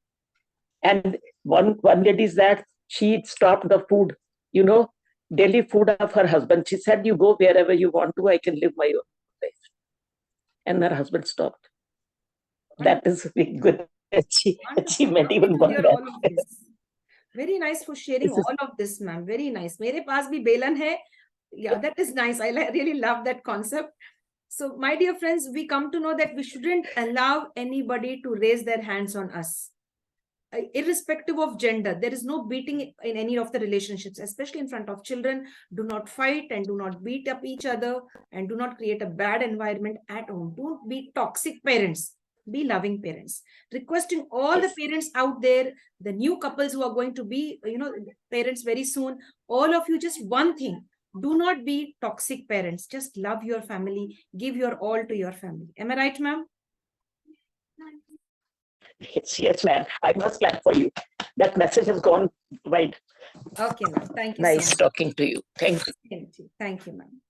And one lady is that she stopped the food, daily food of her husband. She said, you go wherever you want to, I can live my own life. And her husband stopped. That is a big good achievement, even one that. Very nice for sharing all of this, ma'am. Very nice. Mere paas bhi belan hai. Yeah, that is nice. I really love that concept. So, my dear friends, we come to know that we shouldn't allow anybody to raise their hands on us. irrespective of gender. There is no beating in any of the relationships, especially in front of children. Do not fight and do not beat up each other, and do not create a bad environment at home. Don't be toxic parents. Be loving parents. Requesting all the parents out there, the new couples who are going to be, parents very soon, all of you, just one thing: do not be toxic parents. Just love your family. Give your all to your family. Am I right, ma'am? Yes, ma'am. I must clap for you. That message has gone wide. Okay, ma'am. Thank you. Nice so much. talking to you. Thank you. Thank you, ma'am.